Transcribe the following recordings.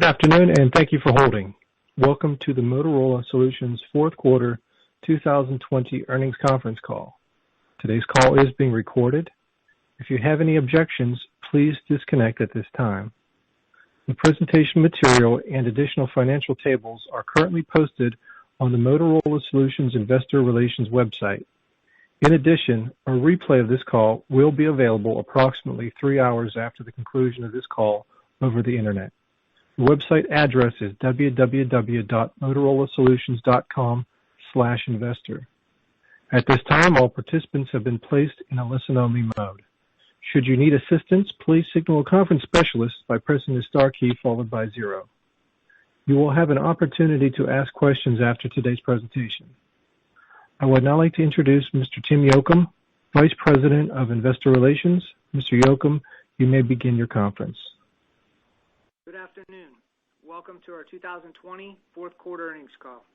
afternoon, and thank you for holding. Welcome to the Motorola Solutions fourth quarter 2020 earnings conference call. Today's call is being recorded. If you have any objections, please disconnect at this time. The presentation material and additional financial tables are currently posted on the Motorola Solutions Investor Relations website. In addition, a replay of this call will be available approximately 3 hours after the conclusion of this call over the Internet. The website address is www.motorolasolutions.com/investor. At this time, all participants have been placed in a listen-only mode. Should you need assistance, please signal a conference specialist by pressing the star key followed by 0. You will have an opportunity to ask questions after today's presentation. I would now like to introduce Mr. Tim Yocum, Vice President of Investor Relations. Mr. Yocum, you may begin your conference. Good afternoon. Welcome to our 2020 fourth quarter earnings call.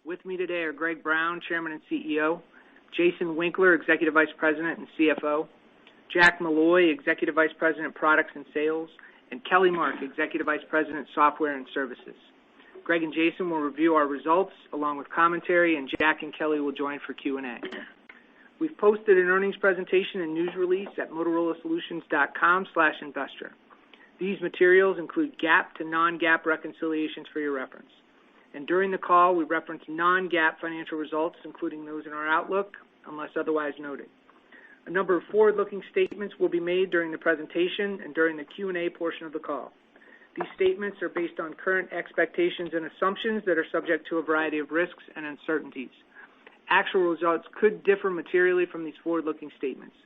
With me today are Greg Brown, Chairman and CEO, Jason Winkler, Executive Vice President and CFO, Jack Malloy, Executive Vice President, Products and Sales, and Kelly Mark, Executive Vice President, Software and Services. Greg and Jason will review our results along with commentary, and Jack and Kelly will join for Q&A. We've posted an earnings presentation and news release at motorolasolutions.com/investor. These materials include GAAP to non-GAAP reconciliations for your reference. And during the call, we reference non-GAAP financial results, including those in our outlook, unless otherwise noted. A number of forward-looking statements will be made during the presentation and during the Q&A portion of the call. These statements are based on current expectations and assumptions that are subject to a variety of risks and uncertainties. Actual results could differ materially from these forward-looking statements.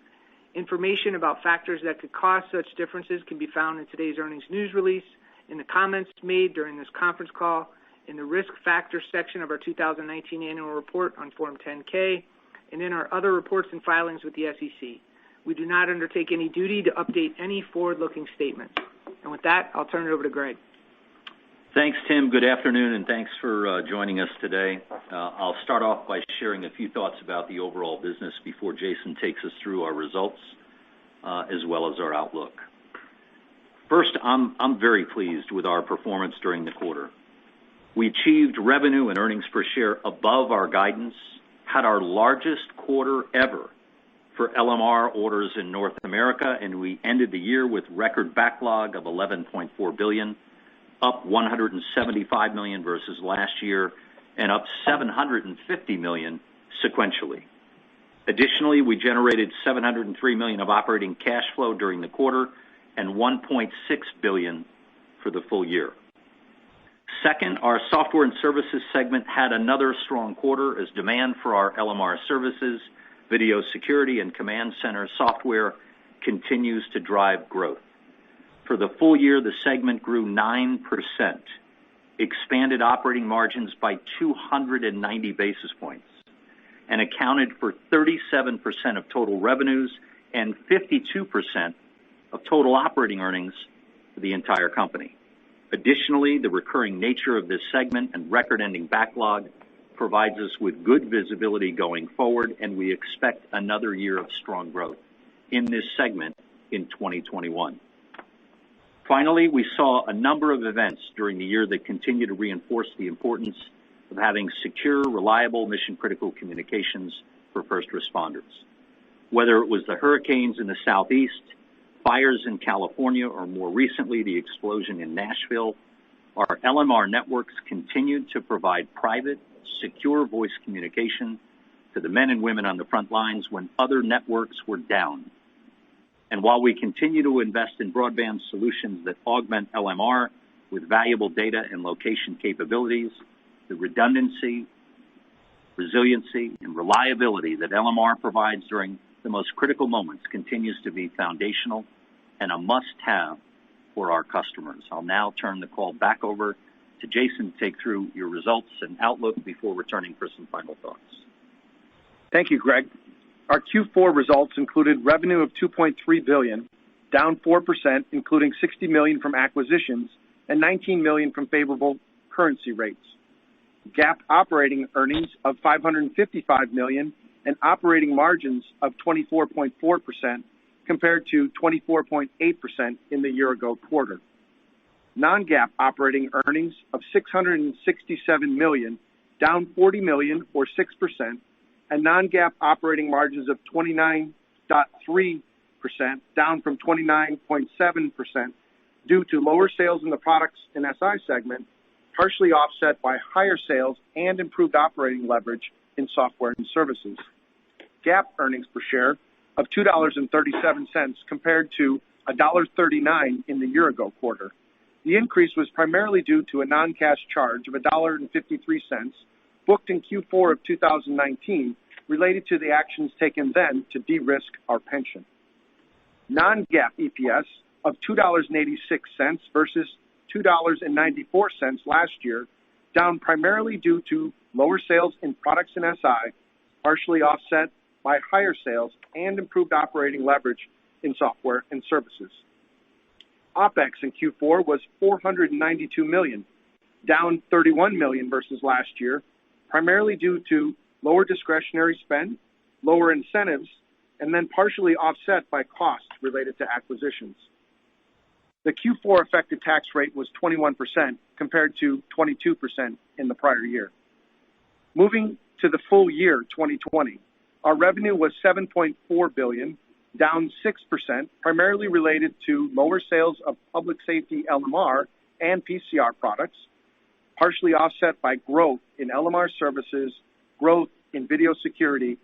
Information about factors that could cause such differences can be found in today's earnings news release, in the comments made during this conference call, in the risk factors section of our 2019 annual report on Form 10-K, and in our other reports and filings with the SEC. We do not undertake any duty to update any forward-looking statements. And with that, I'll turn it over to Greg. Thanks, Tim. Good afternoon, and thanks for joining us today. I'll start off by sharing a few thoughts about the overall business before Jason takes us through our results, as well as our outlook. First, I'm very pleased with our performance during the quarter. We achieved revenue and earnings per share above our guidance, had our largest quarter ever for LMR orders in North America, and we ended the year with record backlog of $11.4 billion, up $175 million versus last year, and up $750 million sequentially. Additionally, we generated $703 million of operating cash flow during the quarter and $1.6 billion for the full year. Second, our software and services segment had another strong quarter as demand for our LMR services, video security, and command center software continues to drive growth. For the full year, the segment grew 9%, expanded operating margins by 290 basis points, and accounted for 37% of total revenues and 52% of total operating earnings for the entire company. Additionally, the recurring nature of this segment and record-ending backlog provides us with good visibility going forward, and we expect another year of strong growth in this segment in 2021. Finally, we saw a number of events during the year that continue to reinforce the importance of having secure, reliable, mission-critical communications for first responders. Whether it was the hurricanes in the southeast, fires in California, or more recently the explosion in Nashville, our LMR networks continued to provide private, secure voice communication to the men and women on the front lines when other networks were down. And while we continue to invest in broadband solutions that augment LMR with valuable data and location capabilities, the redundancy, resiliency, and reliability that LMR provides during the most critical moments continues to be foundational and a must-have for our customers. I'll now turn the call back over to Jason to take through your results and outlook before returning for some final thoughts. Thank you, Greg. Our Q4 results included revenue of $2.3 billion, down 4%, including $60 million from acquisitions and $19 million from favorable currency rates. GAAP operating earnings of $555 million and operating margins of 24.4% compared to 24.8% in the year-ago quarter. Non-GAAP operating earnings of $667 million, down $40 million or 6%, and non-GAAP operating margins of 29.3%, down from 29.7% due to lower sales in the Products and SI segment, partially offset by higher sales and improved operating leverage in Software and Services. GAAP earnings per share of $2.37 compared to $1.39 in the year-ago quarter. The increase was primarily due to a non-cash charge of $1.53 booked in Q4 of 2019 related to the actions taken then to de-risk our pension. Non-GAAP EPS of $2.86 versus $2.94 last year, down primarily due to lower sales in Products and SI, partially offset by higher sales and improved operating leverage in Software and Services. OpEx in Q4 was $492 million, down $31 million versus last year, primarily due to lower discretionary spend, lower incentives, and then partially offset by costs related to acquisitions. The Q4 effective tax rate was 21% compared to 22% in the prior year. Moving to the full year 2020, our revenue was $7.4 billion, down 6%, primarily related to lower sales of public safety LMR and PCR products, partially offset by growth in LMR services, growth in video security,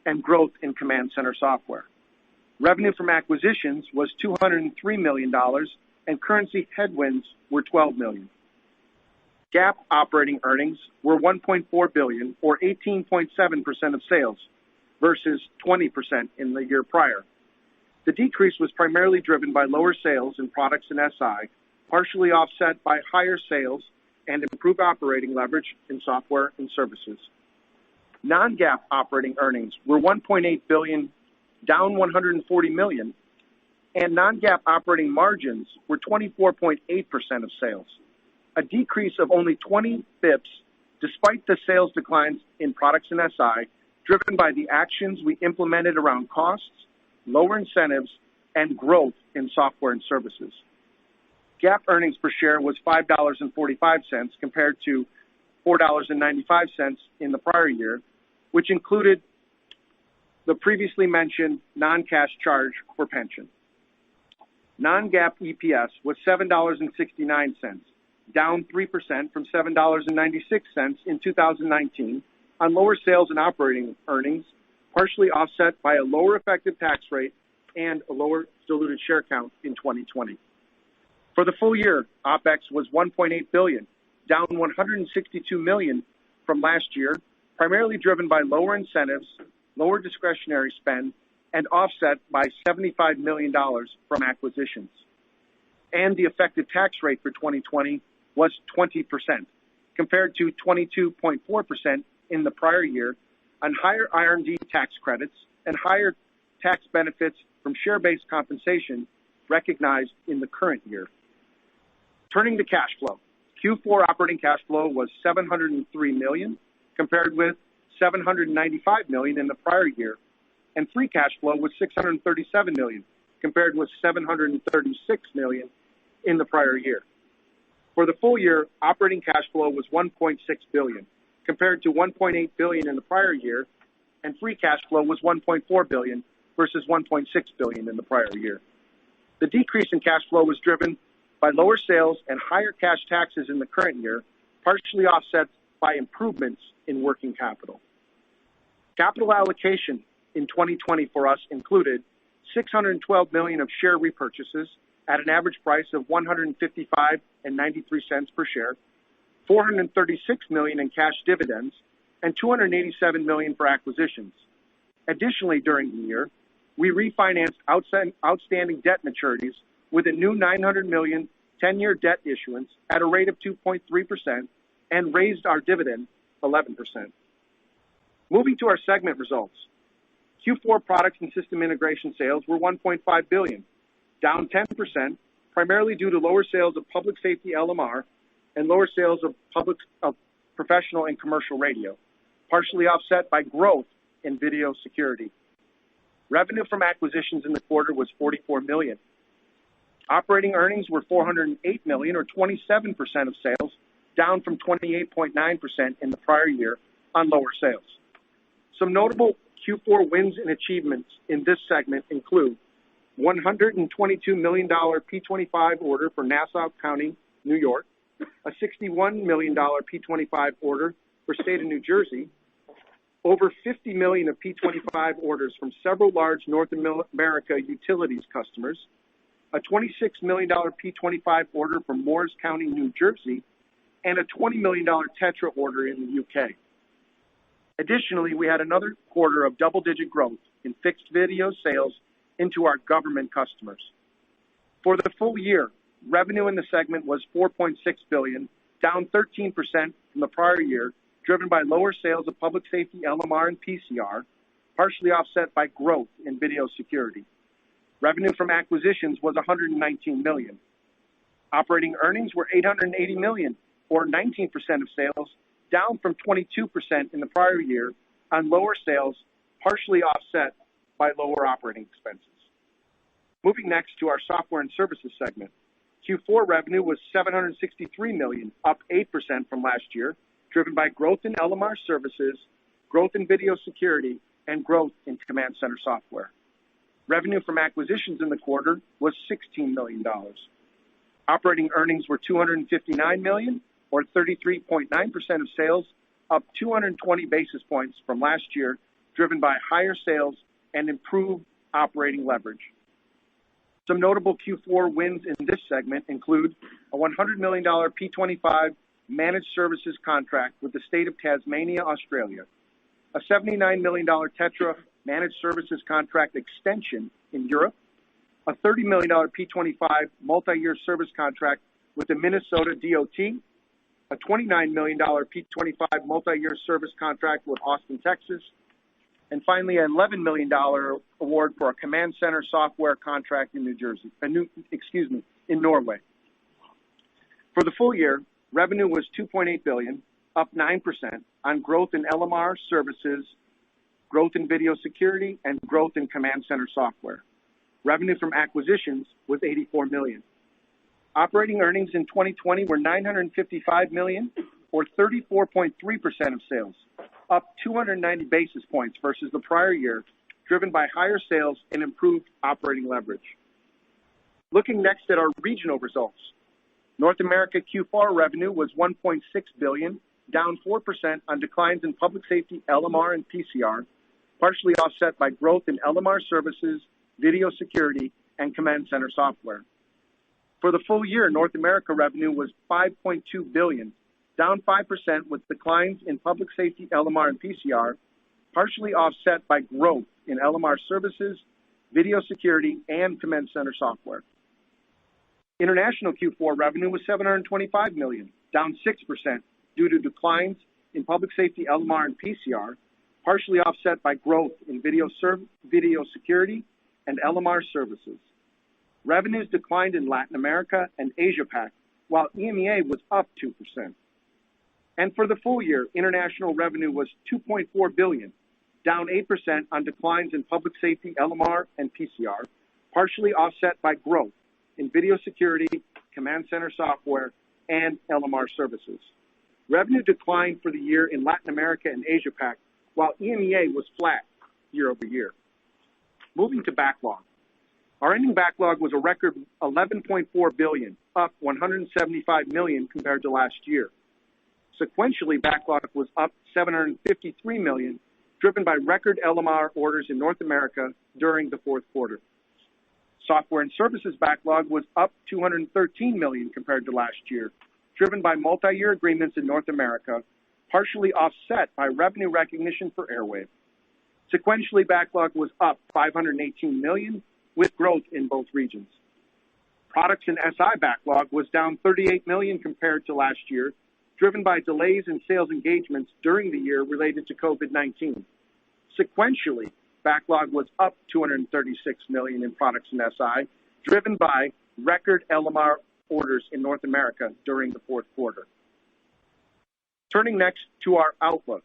and growth in command center software. Revenue from acquisitions was $203 million, and currency headwinds were $12 million. GAAP operating earnings were $1.4 billion, or 18.7% of sales, versus 20% in the year prior. The decrease was primarily driven by lower sales in Products and SI, partially offset by higher sales and improved operating leverage in Software and Services. Non-GAAP operating earnings were $1.8 billion, down $140 million, and non-GAAP operating margins were 24.8% of sales, a decrease of only 20 bips despite the sales declines in Products and SI, driven by the actions we implemented around costs, lower incentives, and growth in Software and Services. GAAP earnings per share was $5.45 compared to $4.95 in the prior year, which included the previously mentioned non-cash charge for pension. Non-GAAP EPS was $7.69, down 3% from $7.96 in 2019 on lower sales and operating earnings, partially offset by a lower effective tax rate and a lower diluted share count in 2020. For the full year, OpEx was $1.8 billion, down $162 million from last year, primarily driven by lower incentives, lower discretionary spend, and offset by $75 million from acquisitions. And the effective tax rate for 2020 was 20%, compared to 22.4% in the prior year on higher R&D tax credits and higher tax benefits from share-based compensation recognized in the current year. Turning to cash flow, Q4 operating cash flow was $703 million, compared with $795 million in the prior year, and free cash flow was $637 million, compared with $736 million in the prior year. For the full year, operating cash flow was $1.6 billion, compared to $1.8 billion in the prior year, and free cash flow was $1.4 billion versus $1.6 billion in the prior year. The decrease in cash flow was driven by lower sales and higher cash taxes in the current year, partially offset by improvements in working capital. Capital allocation in 2020 for us included $612 million of share repurchases at an average price of $155.93 per share, $436 million in cash dividends, and $287 million for acquisitions. Additionally, during the year, we refinanced outstanding debt maturities with a new $900 million 10-year debt issuance at a rate of 2.3% and raised our dividend 11%. Moving to our segment results. Q4 Products and System Integration sales were $1.5 billion, down 10%, primarily due to lower sales of public safety LMR and lower sales of professional and commercial radio, partially offset by growth in video security. Revenue from acquisitions in the quarter was $44 million. Operating earnings were $408 million, or 27% of sales, down from 28.9% in the prior year on lower sales. Some notable Q4 wins and achievements in this segment include $122 million P25 order for Nassau County, New York, a $61 million P25 order for state of New Jersey, over $50 million of P25 orders from several large North America utilities customers, a $26 million P25 order from Morris County, New Jersey, and a $20 million Tetra order in the UK. Additionally, we had another quarter of double-digit growth in fixed video sales into our government customers. For the full year, revenue in the segment was $4.6 billion, down 13% from the prior year, driven by lower sales of public safety LMR and PCR, partially offset by growth in video security. Revenue from acquisitions was $119 million. Operating earnings were $880 million, or 19% of sales, down from 22% in the prior year on lower sales, partially offset by lower operating expenses. Moving next to our software and services segment. Q4 revenue was $763 million, up 8% from last year, driven by growth in LMR services, growth in video security, and growth in command center software. Revenue from acquisitions in the quarter was $16 million. Operating earnings were $259 million, or 33.9% of sales, up 220 basis points from last year, driven by higher sales and improved operating leverage. Some notable Q4 wins in this segment include a $100 million P25 managed services contract with the state of Tasmania, Australia, a $79 million Tetra managed services contract extension in Europe, a $30 million P25 multi-year service contract with the Minnesota DOT, a $29 million P25 multi-year service contract with Austin, Texas, and finally an $11 million award for a command center software contract in Norway. For the full year, revenue was $2.8 billion, up 9% on growth in LMR services, growth in video security, and growth in command center software. Revenue from acquisitions was $84 million. Operating earnings in 2020 were $955 million, or 34.3% of sales, up 290 basis points versus the prior year, driven by higher sales and improved operating leverage. Looking next at our regional results. North America Q4 revenue was $1.6 billion, down 4% on declines in public safety LMR and PCR, partially offset by growth in LMR services, video security, and command center software. For the full year, North America revenue was $5.2 billion, down 5% with declines in public safety LMR and PCR, partially offset by growth in LMR services, video security, and command center software. International Q4 revenue was $725 million, down 6% due to declines in public safety LMR and PCR, partially offset by growth in video security and LMR services. Revenues declined in Latin America and Asia-Pac, while EMEA was up 2%. And for the full year, international revenue was $2.4 billion, down 8% on declines in public safety LMR and PCR, partially offset by growth in video security, command center software, and LMR services. Revenue declined for the year in Latin America and Asia-Pac, while EMEA was flat year over year. Moving to backlog. Our ending backlog was a record $11.4 billion, up $175 million compared to last year. Sequentially, backlog was up $753 million, driven by record LMR orders in North America during the fourth quarter. Software and services backlog was up $213 million compared to last year, driven by multi-year agreements in North America, partially offset by revenue recognition for Airwave. Sequentially, backlog was up $518 million, with growth in both regions. Products and SI backlog was down $38 million compared to last year, driven by delays in sales engagements during the year related to COVID-19. Sequentially, backlog was up $236 million in products and SI, driven by record LMR orders in North America during the fourth quarter. Turning next to our outlook.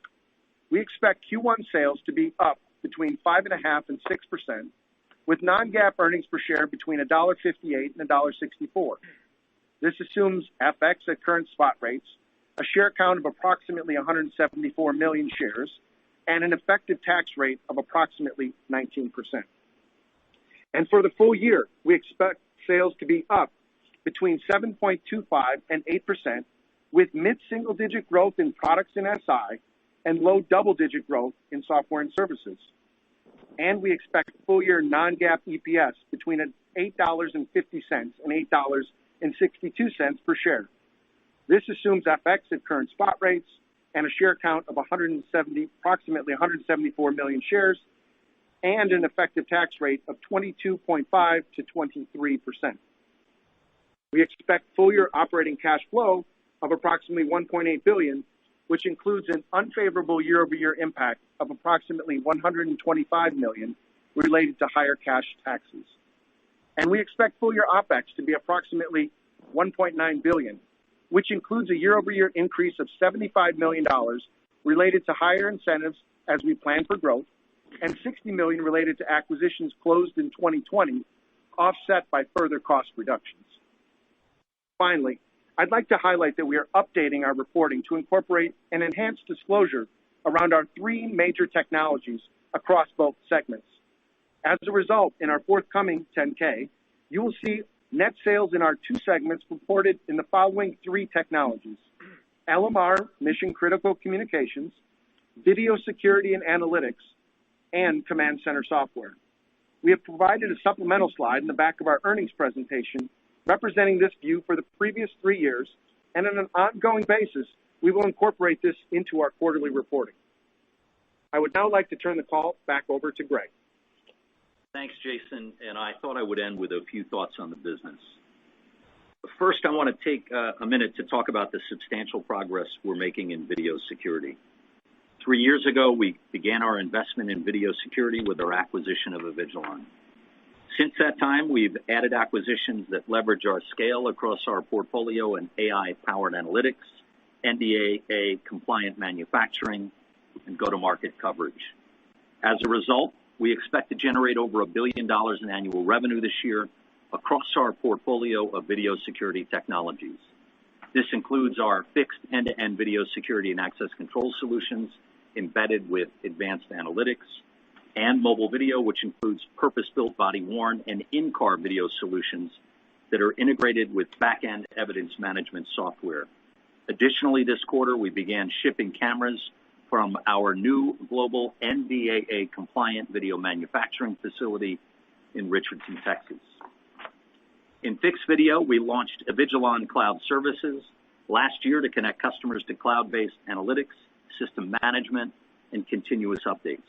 We expect Q1 sales to be up between 5.5% and 6%, with non-GAAP earnings per share between $1.58 and $1.64. This assumes FX at current spot rates, a share count of approximately 174 million shares, and an effective tax rate of approximately 19%. And for the full year, we expect sales to be up between 7.25 and 8%, with mid-single-digit growth in products in SI and low double-digit growth in software and services. And we expect full-year non-GAAP EPS between $8.50 and $8.62 per share. This assumes FX at current spot rates and a share count of approximately 174 million shares and an effective tax rate of 22.5 to 23%. We expect full-year operating cash flow of approximately $1.8 billion, which includes an unfavorable year-over-year impact of approximately $125 million related to higher cash taxes. And we expect full-year OPEX to be approximately $1.9 billion, which includes a year-over-year increase of $75 million related to higher incentives as we plan for growth, and $60 million related to acquisitions closed in 2020, offset by further cost reductions. Finally, I'd like to highlight that we are updating our reporting to incorporate an enhanced disclosure around our three major technologies across both segments. As a result, in our forthcoming 10-K, you will see net sales in our two segments reported in the following three technologies: LMR, Mission Critical Communications, Video Security and Analytics, and Command Center Software. We have provided a supplemental slide in the back of our earnings presentation representing this view for the previous 3 years, and on an ongoing basis, we will incorporate this into our quarterly reporting. I would now like to turn the call back over to Greg. Thanks, Jason, and I thought I would end with a few thoughts on the business. First, I want to take a minute to talk about the substantial progress we're making in video security. 3 years ago, we began our investment in video security with our acquisition of Avigilon. Since that time, we've added acquisitions that leverage our scale across our portfolio in AI-powered analytics, NDAA-compliant manufacturing, and go-to-market coverage. As a result, we expect to generate over $1 billion in annual revenue this year across our portfolio of video security technologies. This includes our fixed end-to-end video security and access control solutions embedded with advanced analytics, and mobile video, which includes purpose-built body-worn and in-car video solutions that are integrated with back-end evidence management software. Additionally, this quarter, we began shipping cameras from our new global NDAA-compliant video manufacturing facility in Richardson, Texas. In fixed video, we launched Avigilon Cloud Services last year to connect customers to cloud-based analytics, system management, and continuous updates.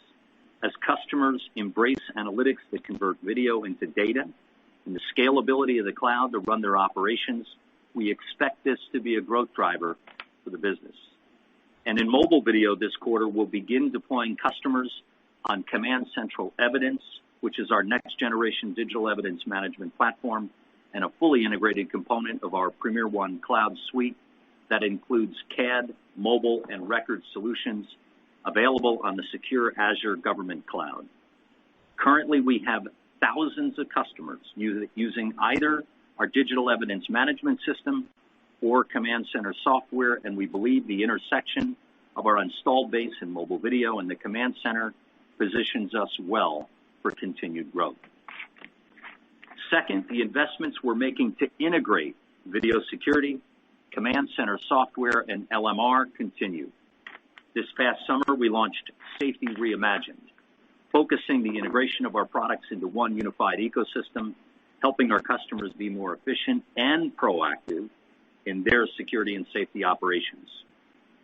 As customers embrace analytics that convert video into data and the scalability of the cloud to run their operations, we expect this to be a growth driver for the business. And in mobile video this quarter, we'll begin deploying customers on Command Central Evidence, which is our next-generation digital evidence management platform and a fully integrated component of our Premier One cloud suite that includes CAD, mobile, and record solutions available on the secure Azure government cloud. Currently, we have thousands of customers using either our digital evidence management system or Command Center software, and we believe the intersection of our installed base in mobile video and the Command Center positions us well for continued growth. Second, the investments we're making to integrate video security, Command Center software, and LMR continue. This past summer, we launched Safety Reimagined, focusing the integration of our products into one unified ecosystem, helping our customers be more efficient and proactive in their security and safety operations.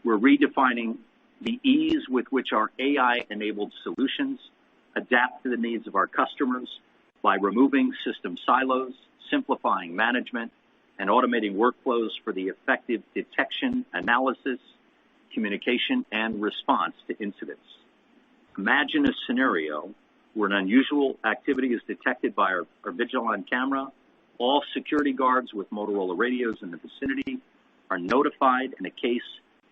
We're redefining the ease with which our AI-enabled solutions adapt to the needs of our customers by removing system silos, simplifying management, and automating workflows for the effective detection, analysis, communication, and response to incidents. Imagine a scenario where an unusual activity is detected by our Avigilon camera. All security guards with Motorola radios in the vicinity are notified, and a case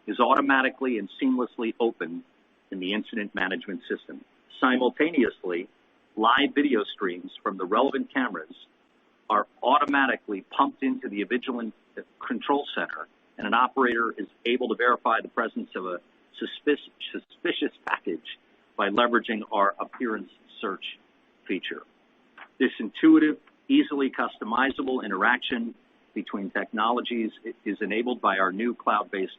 is automatically and seamlessly opened in the incident management system. Simultaneously, live video streams from the relevant cameras are automatically pumped into the Vigilant Control Center, and an operator is able to verify the presence of a suspicious package by leveraging our appearance search feature. This intuitive, easily customizable interaction between technologies is enabled by our new cloud-based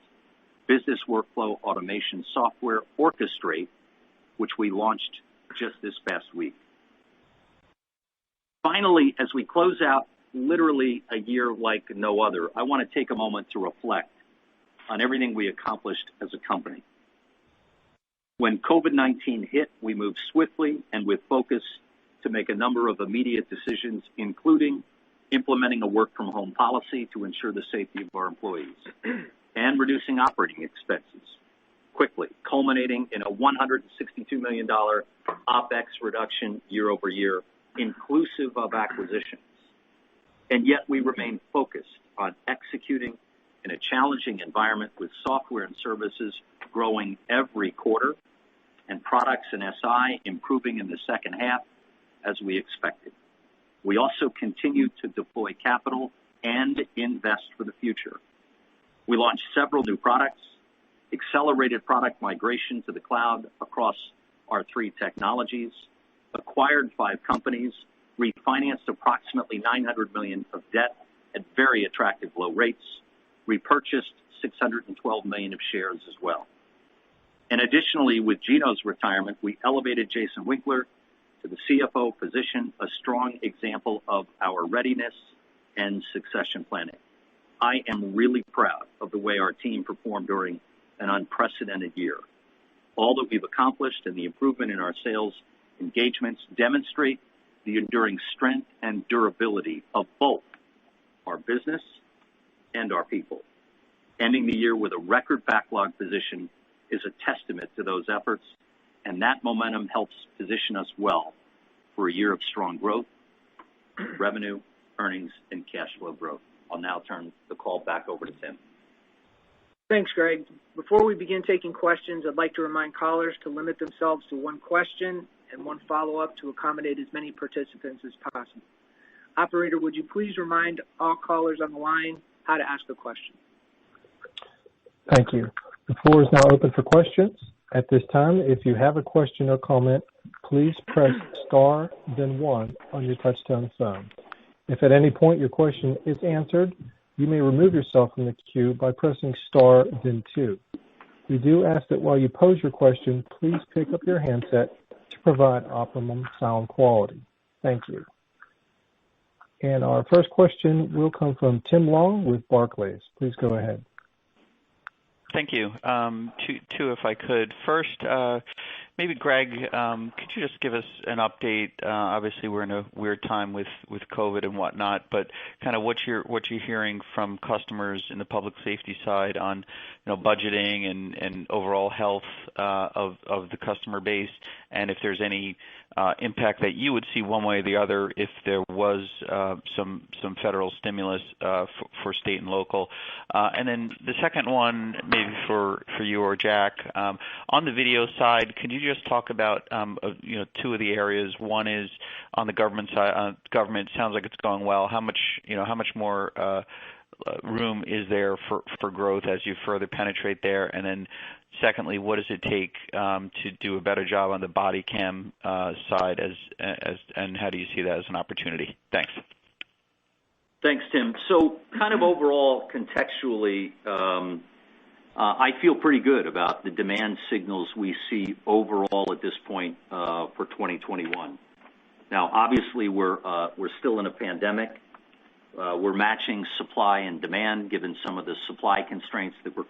business workflow automation software, Orchestrate, which we launched just this past week. Finally, as we close out literally a year like no other, I want to take a moment to reflect on everything we accomplished as a company. When COVID-19 hit, we moved swiftly and with focus to make a number of immediate decisions, including implementing a work-from-home policy to ensure the safety of our employees and reducing operating expenses quickly, culminating in a $162 million OPEX reduction year over year, inclusive of acquisitions. And yet we remain focused on executing in a challenging environment with software and services growing every quarter and products and SI improving in the second half as we expected. We also continue to deploy capital and invest for the future. We launched several new products, accelerated product migration to the cloud across our 3 technologies, acquired 5 companies, refinanced approximately $900 million of debt at very attractive low rates, repurchased $612 million of shares as well. And additionally, with Gino's retirement, we elevated Jason Winkler to the CFO position, a strong example of our readiness and succession planning. I am really proud of the way our team performed during an unprecedented year. All that we've accomplished and the improvement in our sales engagements demonstrate the enduring strength and durability of both our business and our people. Ending the year with a record backlog position is a testament to those efforts, and that momentum helps position us well for a year of strong growth, revenue, earnings, and cash flow growth. I'll now turn the call back over to Tim. Thanks, Greg. Before we begin taking questions, I'd like to remind callers to limit themselves to one question and one follow-up to accommodate as many participants as possible. Operator, would you please remind all callers on the line how to ask a question? Thank you. The floor is now open for questions. At this time, if you have a question or comment, please press star, then 1 on your touch-tone phone. If at any point your question is answered, you may remove yourself from the queue by pressing star, then 2. We do ask that while you pose your question, please pick up your handset to provide optimum sound quality. Thank you. And our first question will come from Tim Long with Barclays. Please go ahead. Thank you. Two, if I could. First, maybe Greg, could you just give us an update? Obviously, we're in a weird time with COVID and whatnot, but kind of what you're hearing from customers in the public safety side on budgeting and overall health of the customer base, and if there's any impact that you would see one way or the other if there was some federal stimulus for state and local. And then the second one, maybe for you or Jack, on the video side, could you just talk about 2 of the areas? One is on the government side. Government sounds like it's going well. How much more room is there for growth as you further penetrate there? And then secondly, what does it take to do a better job on the body cam side, and how do you see that as an opportunity? Thanks. Thanks, Tim. So kind of overall, contextually, I feel pretty good about the demand signals we see overall at this point for 2021. Now, obviously, we're still in a pandemic. We're matching supply and demand given some of the supply constraints that we're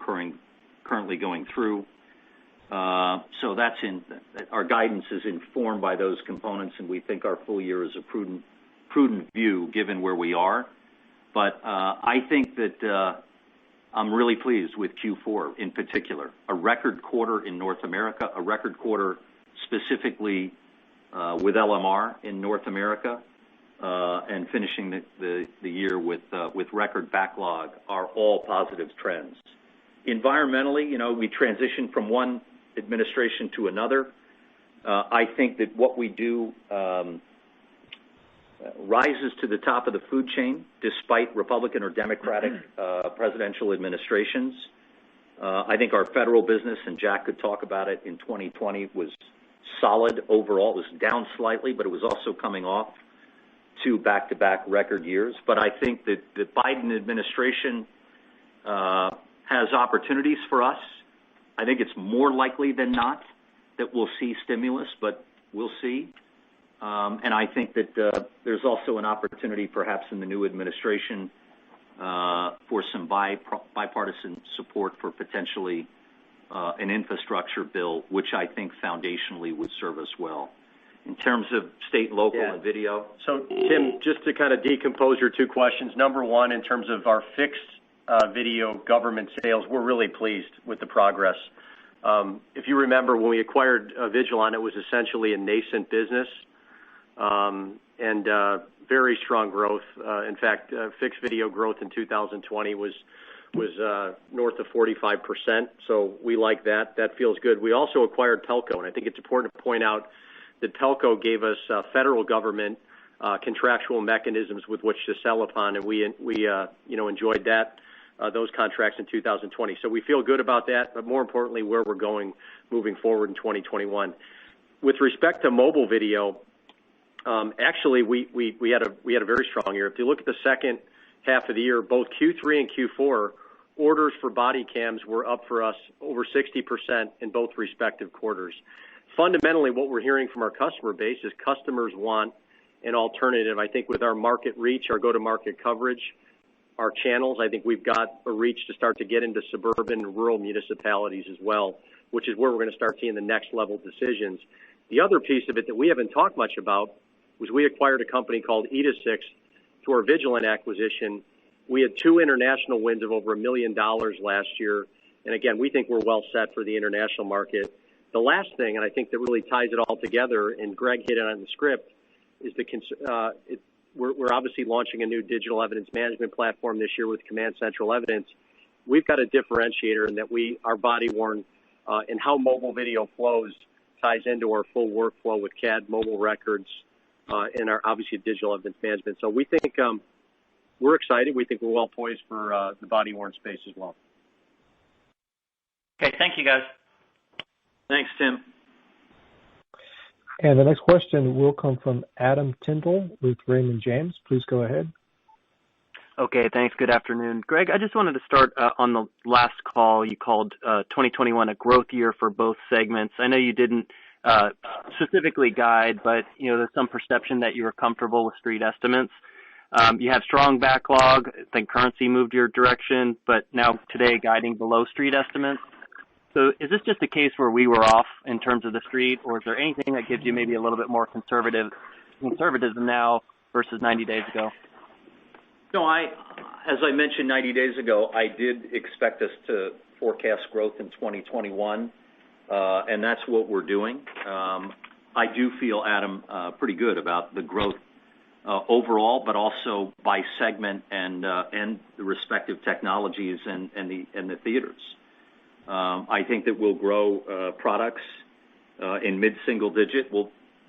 currently going through. So our guidance is informed by those components, and we think our full year is a prudent view given where we are. But I think that I'm really pleased with Q4 in particular. A record quarter in North America, a record quarter specifically with LMR in North America, and finishing the year with record backlog are all positive trends. Environmentally, we transitioned from one administration to another. I think that what we do rises to the top of the food chain despite Republican or Democratic presidential administrations. I think our federal business, and Jack could talk about it, in 2020 was solid overall. It was down slightly, but it was also coming off 2 back-to-back record years. But I think that the Biden administration has opportunities for us. I think it's more likely than not that we'll see stimulus, but we'll see. And I think that there's also an opportunity perhaps in the new administration for some bipartisan support for potentially an infrastructure bill, which I think foundationally would serve us well. In terms of state, local, and video. So, Tim, just to kind of decompose your 2 questions. Number one, in terms of our fixed video government sales, we're really pleased with the progress. If you remember, when we acquired Vigilon, it was essentially a nascent business and very strong growth. In fact, fixed video growth in 2020 was north of 45%. So we like that. That feels good. We also acquired Telco, and I think it's important to point out that Telco gave us federal government contractual mechanisms with which to sell upon, and we enjoyed those contracts in 2020. So we feel good about that, but more importantly, where we're going moving forward in 2021. With respect to mobile video, actually we had a very strong year. If you look at the second half of the year, both Q3 and Q4, orders for body cams were up for us over 60% in both respective quarters. Fundamentally, what we're hearing from our customer base is customers want an alternative. I think with our market reach, our go-to-market coverage, our channels, I think we've got a reach to start to get into suburban and rural municipalities as well, which is where we're going to start seeing the next level decisions. The other piece of it that we haven't talked much about was we acquired a company called Edisix through our Vigilon acquisition. We had 2 international wins of over $1 million last year. And again, we think we're well set for the international market. The last thing, and I think that really ties it all together, and Greg hit it on the script, is we're obviously launching a new digital evidence management platform this year with Command Central Evidence. We've got a differentiator in that our body-worn and how mobile video flows ties into our full workflow with CAD, mobile records, and our obviously digital evidence management. So we think we're excited. We think we're well poised for the body-worn space as well. Okay, thank you, guys. Thanks, Tim. And the next question will come from Adam Tindall with Raymond James. Please go ahead. Okay, thanks. Good afternoon. Greg, I just wanted to start on the last call. You called 2021 a growth year for both segments. I know you didn't specifically guide, but there's some perception that you were comfortable with street estimates. You have strong backlog. I think currency moved your direction, but now today guiding below street estimates. So is this just a case where we were off in terms of the street, or is there anything that gives you maybe a little bit more conservatism now versus 90 days ago? No, as I mentioned 90 days ago, I did expect us to forecast growth in 2021, and that's what we're doing. I do feel, Adam, pretty good about the growth overall, but also by segment and the respective technologies and the theaters. I think that we'll grow products in mid-single digit.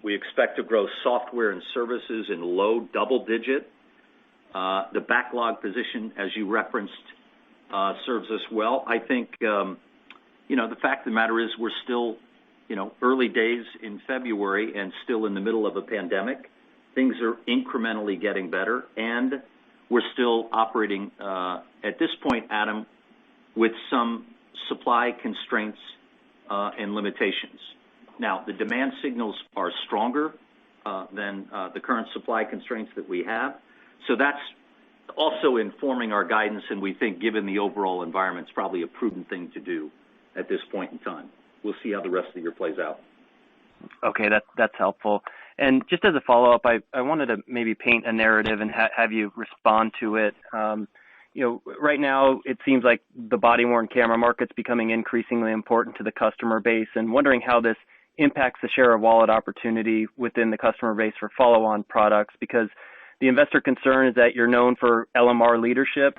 We expect to grow software and services in low double digit. The backlog position, as you referenced, serves us well. I think, the fact of the matter is we're still, early days in February and still in the middle of a pandemic. Things are incrementally getting better, and we're still operating at this point, Adam, with some supply constraints and limitations. Now, the demand signals are stronger than the current supply constraints that we have. So that's also informing our guidance, and we think, given the overall environment, it's probably a prudent thing to do at this point in time. We'll see how the rest of the year plays out. Okay, that's helpful. And just as a follow-up, I wanted to maybe paint a narrative and have you respond to it. Right now it seems like the body-worn camera market's becoming increasingly important to the customer base, and wondering how this impacts the share of wallet opportunity within the customer base for follow-on products, because the investor concern is that you're known for LMR leadership,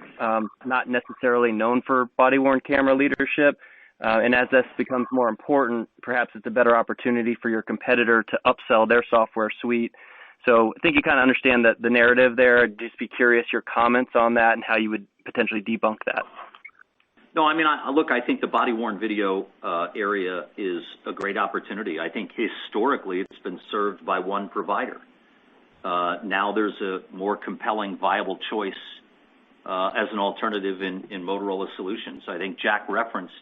not necessarily known for body-worn camera leadership. And as this becomes more important, perhaps it's a better opportunity for your competitor to upsell their software suite. So I think you kind of understand the narrative there. I'd just be curious your comments on that and how you would potentially debunk that. No, I mean, look, I think the body-worn video area is a great opportunity. I think historically it's been served by one provider. Now there's a more compelling, viable choice as an alternative in Motorola Solutions. I think Jack referenced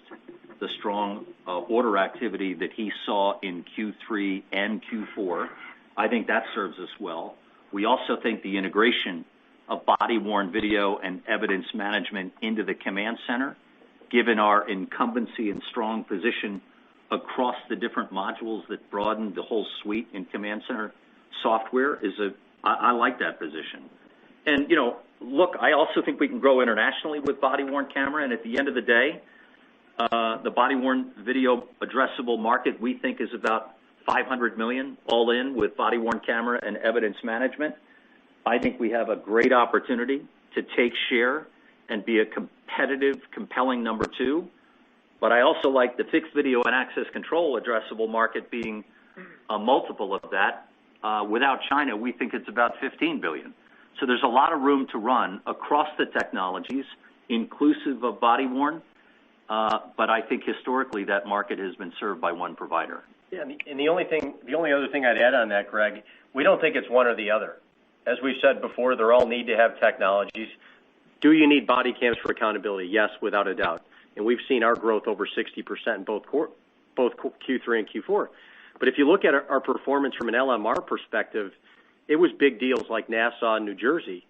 the strong order activity that he saw in Q3 and Q4. I think that serves us well. We also think the integration of body-worn video and evidence management into the command center, given our incumbency and strong position across the different modules that broaden the whole suite in command center software, I like that position. And, look, I also think we can grow internationally with body-worn camera, and at the end of the day, the body-worn video addressable market we think is about $500 million all in with body-worn camera and evidence management. I think we have a great opportunity to take share and be a competitive, compelling number two. But I also like the fixed video and access control addressable market being a multiple of that. Without China, we think it's about $15 billion. So there's a lot of room to run across the technologies, inclusive of body-worn. But I think historically that market has been served by one provider. Yeah, and the only other thing I'd add on that, Greg, we don't think it's one or the other. As we've said before, they all need to have technologies. Do you need body cams for accountability? Yes, without a doubt. And we've seen our growth over 60% in both Q3 and Q4. But if you look at our performance from an LMR perspective, it was big deals like Nassau and New Jersey.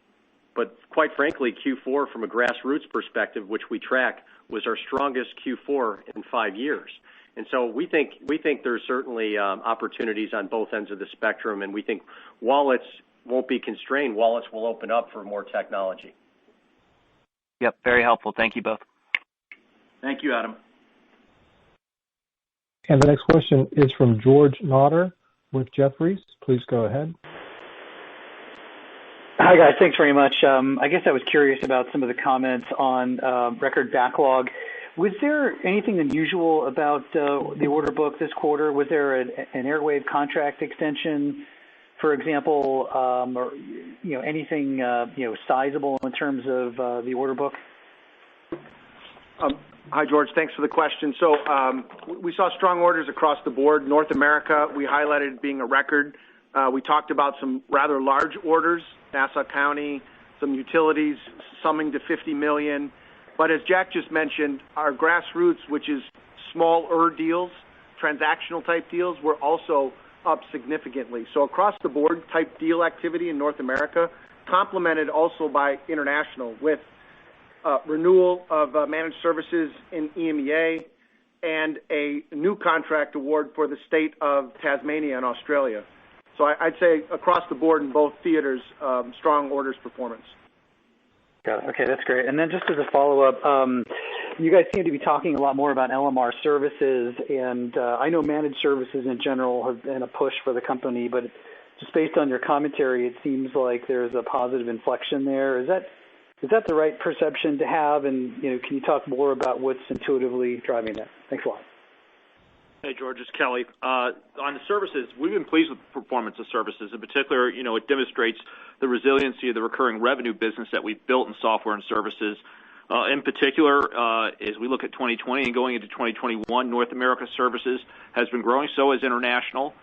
But quite frankly, Q4 from a grassroots perspective, which we track, was our strongest Q4 in 5 years. And so we think there's certainly opportunities on both ends of the spectrum, and we think wallets won't be constrained. Wallets will open up for more technology. Yep, very helpful. Thank you both. Thank you, Adam. And the next question is from George Notter with Jefferies. Please go ahead. Hi, guys. Thanks very much. I guess I was curious about some of the comments on record backlog. Was there anything unusual about the order book this quarter? Was there an Airwave contract extension, for example, or anything sizable in terms of the order book? Hi, George. Thanks for the question. So we saw strong orders across the board. North America, we highlighted being a record. We talked about some rather large orders, Nassau County, some utilities summing to $50 million. But as Jack just mentioned, our grassroots, which is smaller deals, transactional type deals, were also up significantly. So across the board type deal activity in North America, complemented also by international with renewal of managed services in EMEA and a new contract award for the state of Tasmania in Australia. So I'd say across the board in both theaters, strong orders performance. Got it. Okay, that's great. And then just as a follow-up, you guys seem to be talking a lot more about LMR services, and I know managed services in general have been a push for the company, but just based on your commentary, it seems like there's a positive inflection there. Is that the right perception to have? And can you talk more about what's intuitively driving that? Thanks a lot. Hey, George, it's Kelly. On the services, we've been pleased with the performance of services. In particular, it demonstrates the resiliency of the recurring revenue business that we've built in software and services. In particular, as we look at 2020 and going into 2021, North America services has been growing, so has international.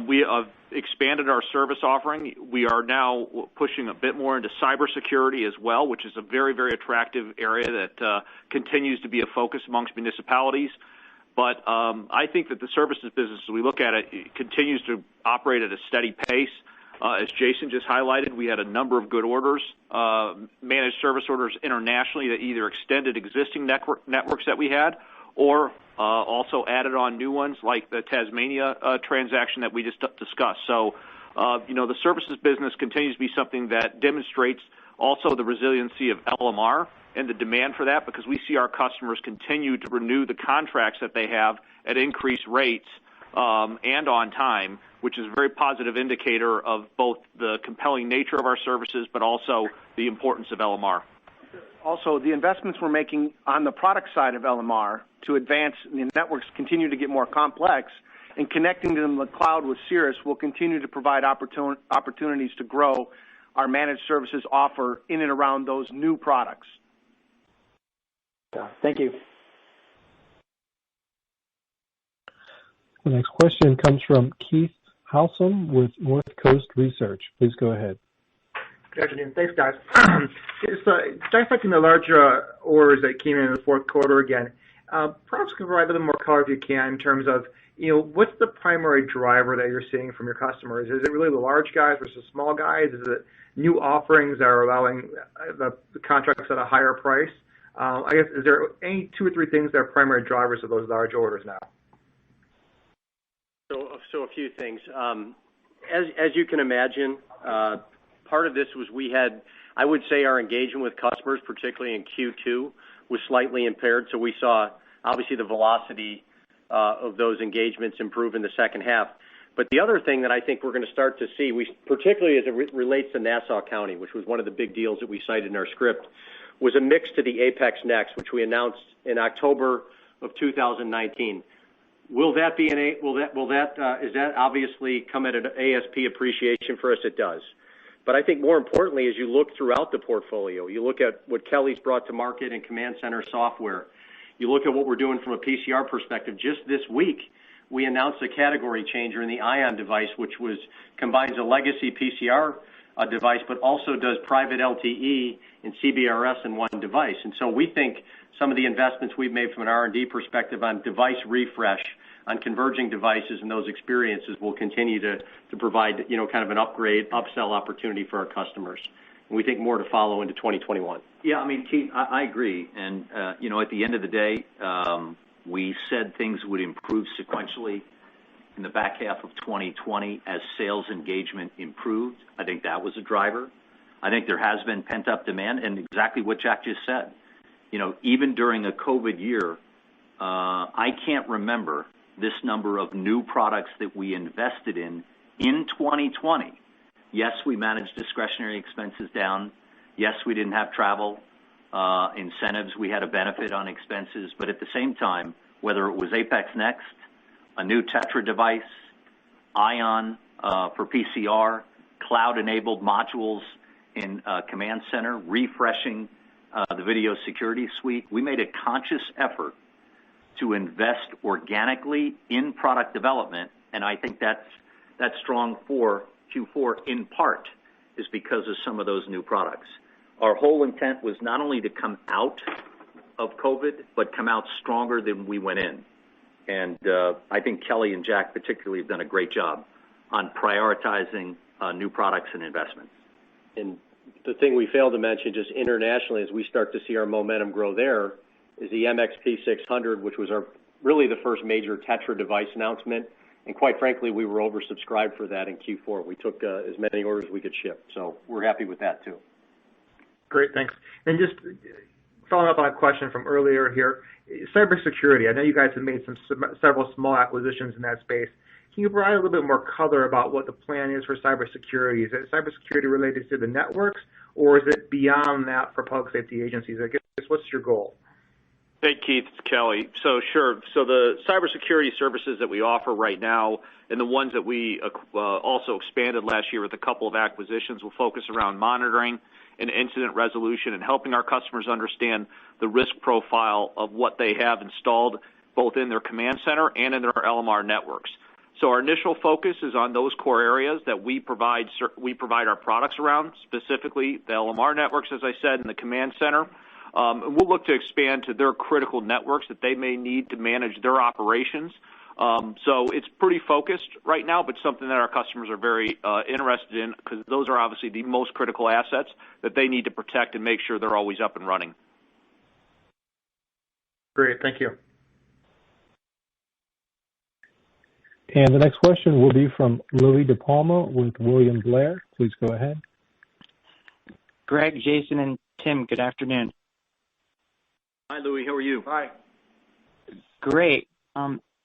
We have expanded our service offering. We are now pushing a bit more into cybersecurity as well, which is a very, very attractive area that continues to be a focus amongst municipalities. But I think that the services business, as we look at it continues to operate at a steady pace. As Jason just highlighted, we had a number of good orders, managed service orders internationally that either extended existing networks that we had or also added on new ones like the Tasmania transaction that we just discussed. So, the services business continues to be something that demonstrates also the resiliency of LMR and the demand for that, because we see our customers continue to renew the contracts that they have at increased rates and on time, which is a very positive indicator of both the compelling nature of our services, but also the importance of LMR. Also, the investments we're making on the product side of LMR to advance the networks continue to get more complex, and connecting them to the cloud with Cirrus will continue to provide opportunities to grow our managed services offer in and around those new products. Thank you. The next question comes from Keith Housum with North Coast Research. Please go ahead. Good afternoon. Thanks, guys. Just dissecting the larger orders that came in the fourth quarter again, perhaps you can provide a little more color if you can in terms of, what's the primary driver that you're seeing from your customers? Is it really the large guys versus small guys? Is it new offerings that are allowing the contracts at a higher price? I guess, is there any two or three things that are primary drivers of those large orders now? So a few things. As you can imagine, part of this was I would say our engagement with customers, particularly in Q2, was slightly impaired. So we saw, obviously, the velocity of those engagements improve in the second half. But the other thing that I think we're going to start to see, particularly as it relates to Nassau County, which was one of the big deals that we cited in our script, was a mix to the Apex Next, which we announced in October of 2019. Is that obviously come at an ASP appreciation for us? It does. But I think more importantly, as you look throughout the portfolio, you look at what Kelly's brought to market in command center software, you look at what we're doing from a PCR perspective. Just this week, we announced a category changer in the Ion device, which combines a legacy PCR device, but also does private LTE and CBRS in one device. And so we think some of the investments we've made from an R&D perspective on device refresh, on converging devices and those experiences will continue to provide, kind of an upgrade, upsell opportunity for our customers. And we think more to follow into 2021. Yeah, Keith, I agree. And, at the end of the day, we said things would improve sequentially in the back half of 2020 as sales engagement improved. I think that was a driver. I think there has been pent-up demand, and exactly what Jack just said. Even during a COVID year, I can't remember this number of new products that we invested in 2020. Yes, we managed discretionary expenses down. Yes, we didn't have travel incentives. We had a benefit on expenses. But at the same time, whether it was Apex Next, a new Tetra device, Ion for PCR, cloud-enabled modules in Command Center, refreshing the video security suite, we made a conscious effort to invest organically in product development, and I think that's strong for Q4 in part is because of some of those new products. Our whole intent was not only to come out of COVID, but come out stronger than we went in. And I think Kelly and Jack particularly have done a great job on prioritizing new products and investments. And the thing we failed to mention just internationally as we start to see our momentum grow there is the MXP600, which was really the first major Tetra device announcement. And quite frankly, we were oversubscribed for that in Q4. We took as many orders as we could ship. So we're happy with that, too. Great, thanks. And just following up on a question from earlier here, cybersecurity. I know you guys have made several small acquisitions in that space. Can you provide a little bit more color about what the plan is for cybersecurity? Is it cybersecurity related to the networks, or is it beyond that for public safety agencies? I guess, what's your goal? Hey, Keith, it's Kelly. So, sure. So the cybersecurity services that we offer right now and the ones that we also expanded last year with a couple of acquisitions will focus around monitoring and incident resolution and helping our customers understand the risk profile of what they have installed both in their command center and in their LMR networks. So our initial focus is on those core areas that we provide our products around, specifically the LMR networks, as I said, in the command center. And we'll look to expand to their critical networks that they may need to manage their operations. So it's pretty focused right now, but something that our customers are very interested in because those are obviously the most critical assets that they need to protect and make sure they're always up and running. Great, thank you. And the next question will be from Louie DePalma with William Blair. Please go ahead. Greg, Jason, and Tim, good afternoon. Hi, Louie. How are you? Hi. Great.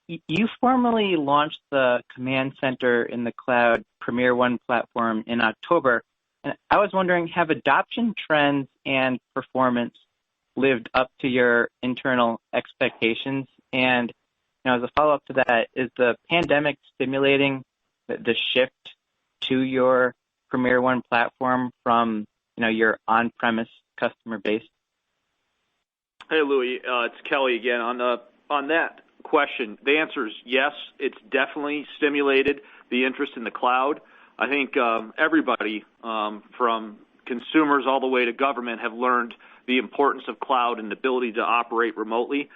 You formally launched the Command Center in the Cloud Premier One platform in October. And I was wondering, have adoption trends and performance lived up to your internal expectations? And as a follow-up to that, is the pandemic stimulating the shift to your Premier One platform from your on-premise customer base? Hey, Louis, it's Kelly again. On that question, the answer is yes. It's definitely stimulated the interest in the cloud. I think everybody, from consumers all the way to government, have learned the importance of cloud and the ability to operate remotely.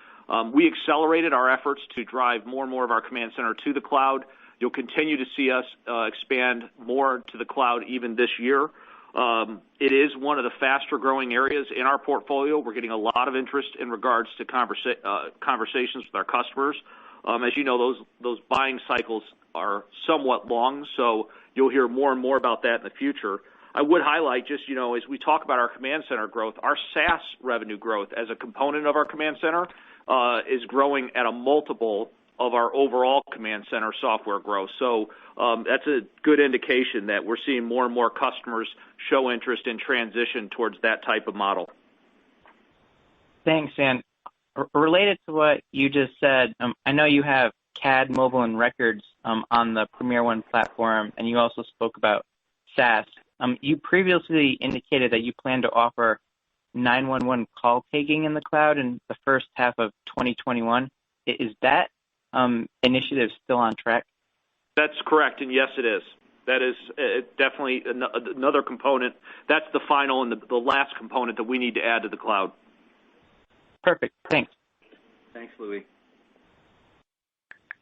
We accelerated our efforts to drive more and more of our command center to the cloud. You'll continue to see us expand more to the cloud even this year. It is one of the faster growing areas in our portfolio. We're getting a lot of interest in regards to conversations with our customers. As you know, those buying cycles are somewhat long, so you'll hear more and more about that in the future. I would highlight just, as we talk about our command center growth, our SaaS revenue growth as a component of our command center is growing at a multiple of our overall command center software growth. So that's a good indication that we're seeing more and more customers show interest in transition towards that type of model. Thanks, and related to what you just said, I know you have CAD, mobile, and records on the Premier One platform, and you also spoke about SaaS. You previously indicated that you plan to offer 911 call taking in the cloud in the first half of 2021. Is that initiative still on track? That's correct, and yes, it is. That is definitely another component. That's the final and the last component that we need to add to the cloud. Perfect. Thanks. Thanks, Louis.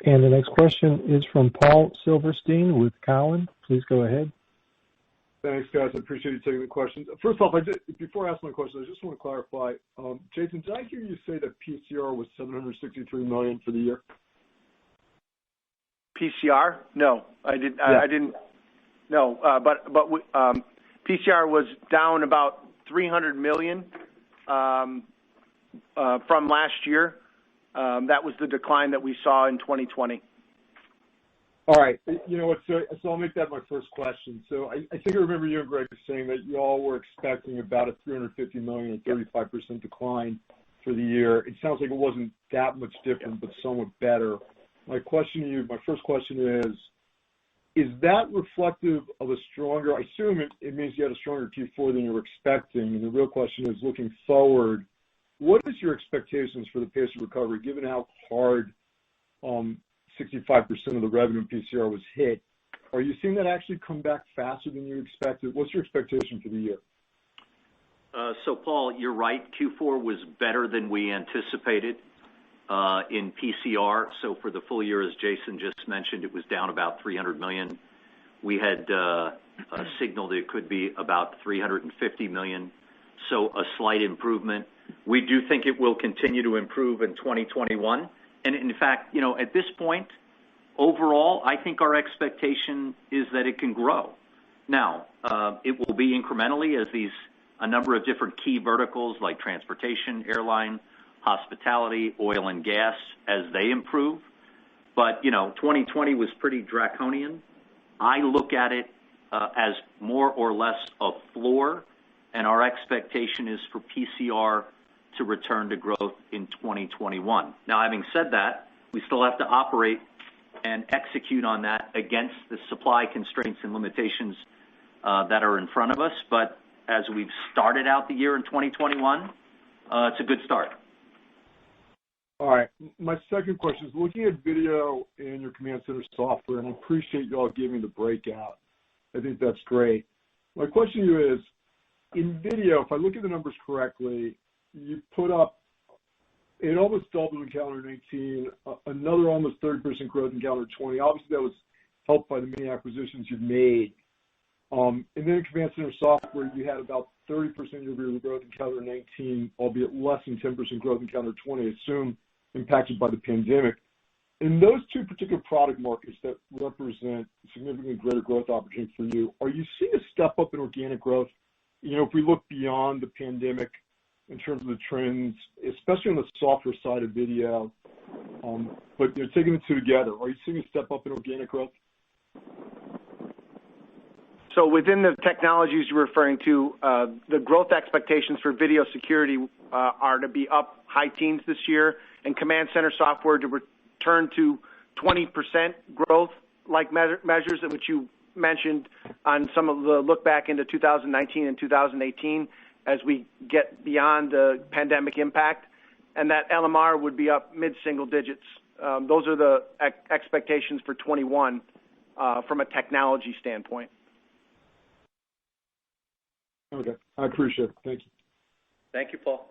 And the next question is from Paul Silverstein with Cowen. Please go ahead. Thanks, guys. I appreciate you taking the questions. First off, before I ask my question, I just want to clarify. Jason, did I hear you say that PCR was $763 million for the year? PCR? No, I didn't. Yeah. I didn't. No, but PCR was down about $300 million from last year. That was the decline that we saw in 2020. All right. You know what? So I'll make that my first question. So I think I remember you and Greg saying that you all were expecting about a $350 million or 35% decline for the year. It sounds like it wasn't that much different, but somewhat better. My question to you, my first question is that reflective of a stronger, I assume it means you had a stronger Q4 than you were expecting, and the real question is, looking forward, what is your expectations for the pace of recovery, given how hard 65% of the revenue in PCR was hit? Are you seeing that actually come back faster than you expected? What's your expectation for the year? So, Paul, you're right. Q4 was better than we anticipated in PCR. So for the full year, as Jason just mentioned, it was down about $300 million. We had signaled it could be about $350 million, so a slight improvement. We do think it will continue to improve in 2021. And in fact, at this point, overall, I think our expectation is that it can grow. Now, it will be incrementally as a number of different key verticals like transportation, airline, hospitality, oil and gas, as they improve. But, 2020 was pretty draconian. I look at it as more or less a floor, and our expectation is for PCR to return to growth in 2021. Now, having said that, we still have to operate and execute on that against the supply constraints and limitations that are in front of us. But as we've started out the year in 2021, it's a good start. All right. My second question is looking at video in your command center software, and I appreciate you all giving the breakout. I think that's great. My question to you is, in video, if I look at the numbers correctly, you put up, it almost doubled in calendar 19, another almost 30% growth in calendar 20. Obviously, that was helped by the many acquisitions you've made. And then in command center software, you had about 30% year-over-year growth in calendar 19, albeit less than 10% growth in calendar 20, I assume impacted by the pandemic. In those two particular product markets that represent significantly greater growth opportunity for you, are you seeing a step up in organic growth? If we look beyond the pandemic in terms of the trends, especially on the software side of video, but taking the two together, are you seeing a step up in organic growth? So within the technologies you're referring to, the growth expectations for video security are to be up high teens this year, and command center software to return to 20% growth like measures which you mentioned on some of the look back into 2019 and 2018 as we get beyond the pandemic impact, and that LMR would be up mid-single digits. Those are the expectations for 21 from a technology standpoint. Okay, I appreciate it. Thank you. Thank you, Paul.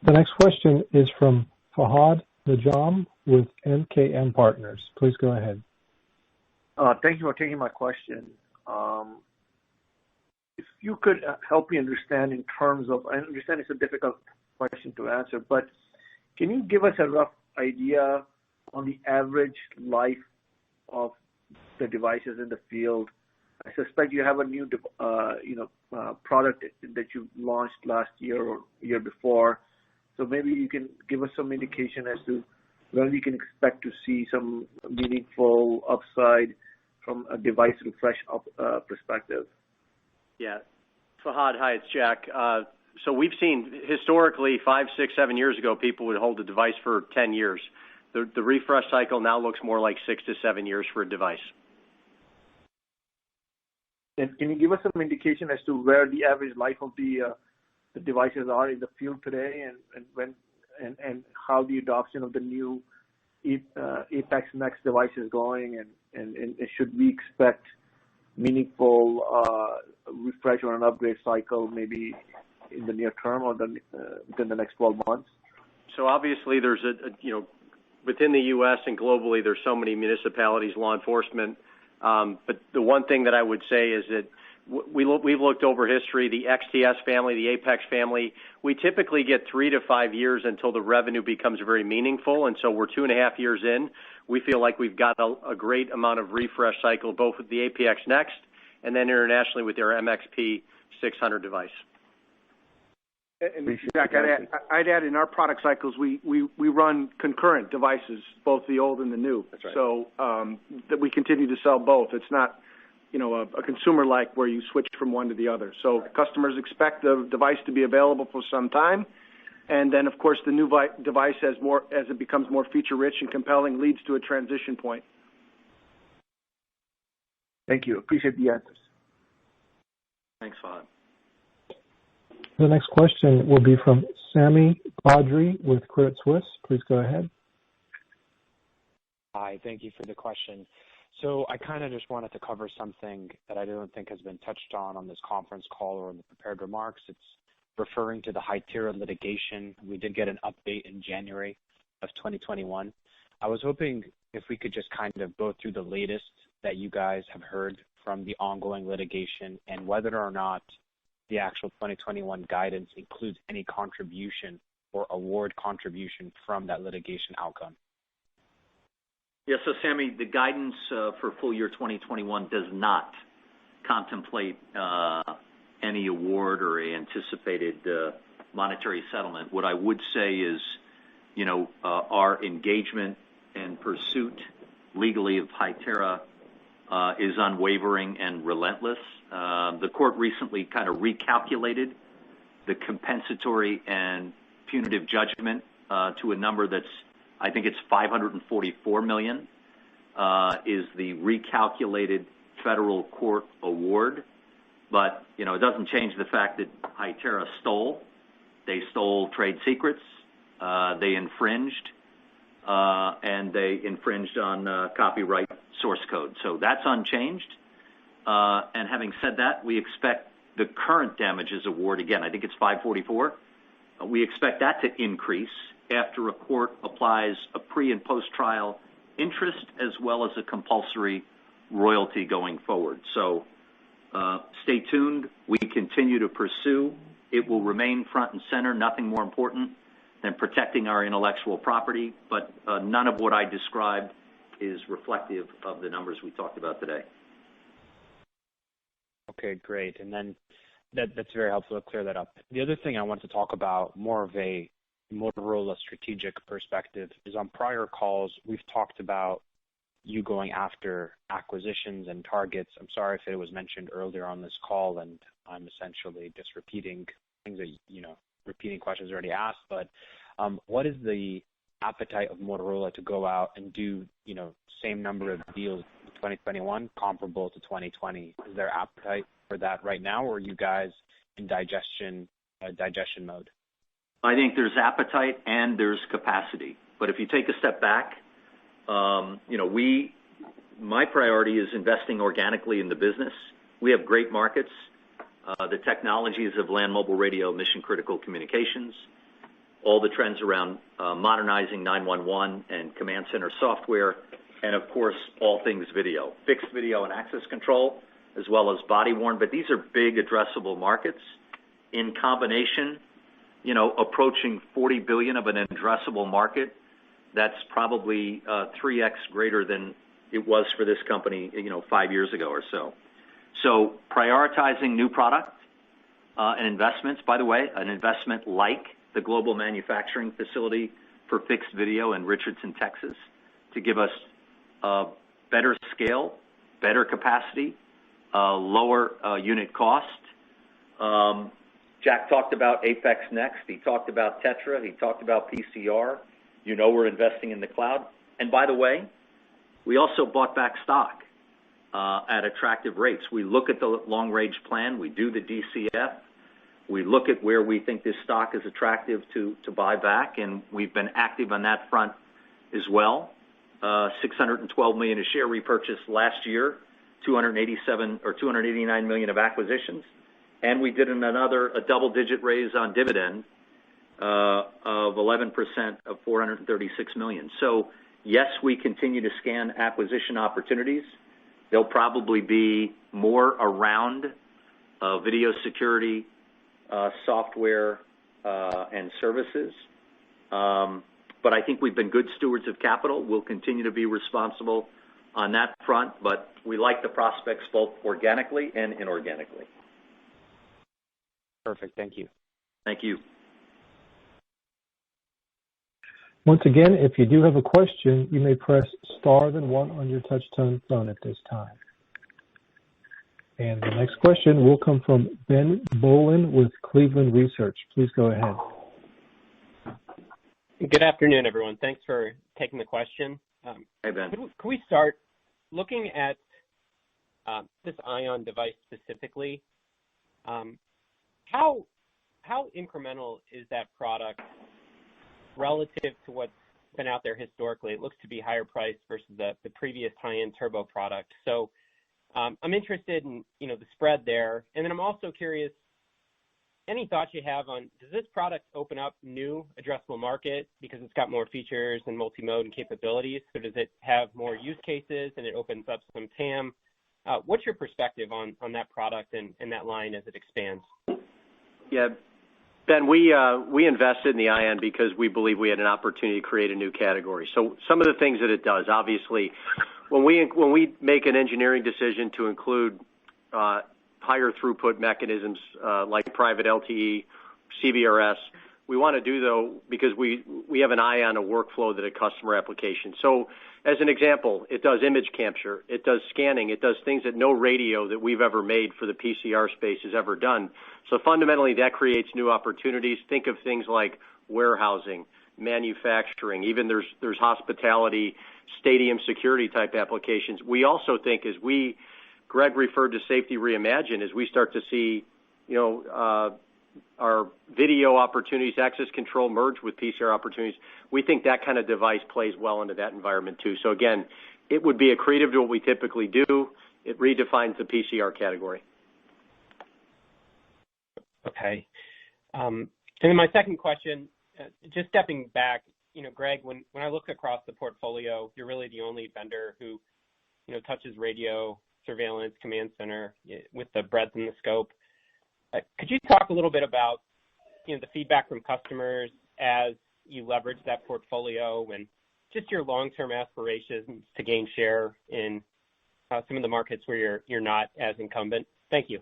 The next question is from Fahad Najam with MKM Partners. Please go ahead. Thank you for taking my question. If you could help me understand in terms of, I understand it's a difficult question to answer, but can you give us a rough idea on the average life of the devices in the field? I suspect you have a new, product that you launched last year or year before. So maybe you can give us some indication as to when we can expect to see some meaningful upside from a device refresh perspective. Yeah. Fahad, hi, it's Jack. So we've seen historically 5, 6, 7 years ago, people would hold a device for 10 years. The refresh cycle now looks more like 6 to 7 years for a device. And can you give us some indication as to where the average life of the devices are in the field today, and how the adoption of the new Apex Next device is going, and should we expect meaningful refresh or an upgrade cycle maybe in the near term or within the next 12 months? So obviously there's within the U.S. and globally, there's so many municipalities, law enforcement. But the one thing that I would say is that we've looked over history, the XTS family, the Apex family, we typically get 3 to 5 years until the revenue becomes very meaningful. And so we're 2.5 years in. We feel like we've got a great amount of refresh cycle, both with the Apex Next and then internationally with their MXP 600 device. And Jack, I'd add in our product cycles, we run concurrent devices, both the old and the new. That's right. So that we continue to sell both. It's not, a consumer like where you switch from one to the other. So customers expect the device to be available for some time, and then of course the new device as it becomes more feature rich and compelling leads to a transition point. Thank you. Appreciate the answers. Thanks, Fahad. The next question will be from Sami Badri with Credit Suisse. Please go ahead. Hi, thank you for the question. So I kind of just wanted to cover something that I don't think has been touched on this conference call or in the prepared remarks. It's referring to the Hytera litigation. We did get an update in January of 2021. I was hoping if we could just kind of go through the latest that you guys have heard from the ongoing litigation and whether or not the actual 2021 guidance includes any contribution or award contribution from that litigation outcome. Yes, so Sammy, the guidance for full year 2021 does not contemplate any award or anticipated monetary settlement. What I would say is, our engagement and pursuit legally of Hytera is unwavering and relentless. The court recently kind of recalculated the compensatory and punitive judgment to a number that's, I think it's $544 million, is the recalculated federal court award. But, it doesn't change the fact that Hytera stole. They stole trade secrets. They infringed. And they infringed on copyright source code. So that's unchanged. And having said that, we expect the current damages award, again, I think it's 544. We expect that to increase after a court applies a pre- and post-trial interest as well as a compulsory royalty going forward. So stay tuned. We continue to pursue. It will remain front and center, nothing more important than protecting our intellectual property, but none of what I described is reflective of the numbers we talked about today. Okay, great. And then that's very helpful to clear that up. The other thing I want to talk about, more of a Motorola strategic perspective, is on prior calls, we've talked about you going after acquisitions and targets. I'm sorry if it was mentioned earlier on this call, and I'm essentially just repeating things that, repeating questions already asked, but what is the appetite of Motorola to go out and do, same number of deals in 2021 comparable to 2020? Is there appetite for that right now, or are you guys in digestion mode? I think there's appetite and there's capacity. But if you take a step back, my priority is investing organically in the business. We have great markets. The technologies of land mobile radio, mission critical communications, all the trends around modernizing 911 and command center software, and of course, all things video, fixed video and access control, as well as body worn. But these are big addressable markets. In combination, approaching $40 billion of an addressable market. That's probably 3x greater than it was for this company, 5 years ago or so. So prioritizing new product and investments, by the way, an investment like the global manufacturing facility for fixed video in Richardson, Texas, to give us better scale, better capacity, lower unit cost. Jack talked about Apex Next. He talked about Tetra. He talked about PCR. We're investing in the cloud. And by the way, we also bought back stock at attractive rates. We look at the long-range plan. We do the DCF. We look at where we think this stock is attractive to buy back, and we've been active on that front as well. 612 million a share repurchase last year, 289 million of acquisitions, and we did a double-digit raise on dividend of 11% of 436 million. So yes, we continue to scan acquisition opportunities. There'll probably be more around video security, software, and services. But I think we've been good stewards of capital. We'll continue to be responsible on that front, but we like the prospects both organically and inorganically. Perfect. Thank you. Thank you. Once again, if you do have a question, you may press star then one on your touch-tone phone at this time. And the next question will come from Ben Bollin with Cleveland Research. Please go ahead. Good afternoon, everyone. Thanks for taking the question. Hey, Ben. Can we start looking at this ION device specifically? How incremental is that product relative to what's been out there historically? It looks to be higher priced versus the previous high-end turbo product. So I'm interested in the spread there, and then I'm also curious, any thoughts you have on, does this product open up new addressable market because it's got more features and multi-mode and capabilities? So does it have more use cases and it opens up some TAM? What's your perspective on that product and that line as it expands? Yeah, Ben, we invested in the ION because we believe we had an opportunity to create a new category. So some of the things that it does, obviously, when we make an engineering decision to include higher throughput mechanisms like private LTE, CBRS, we want to do though because we have an eye on a workflow that a customer application. So as an example, it does image capture, it does scanning, it does things that no radio that we've ever made for the PCR space has ever done. So fundamentally, that creates new opportunities. Think of things like warehousing, manufacturing, even there's hospitality, stadium security type applications. We also think Greg referred to Safety Reimagined, as we start to see, our video opportunities, access control merge with PCR opportunities. We think that kind of device plays well into that environment too. So again, it would be accretive to what we typically do. It redefines the PCR category. Okay. And then my second question, just stepping back, Greg, when I look across the portfolio, you're really the only vendor who, touches radio, surveillance, command center with the breadth and the scope. Could you talk a little bit about, the feedback from customers as you leverage that portfolio and just your long-term aspirations to gain share in some of the markets where you're not as incumbent? Thank you.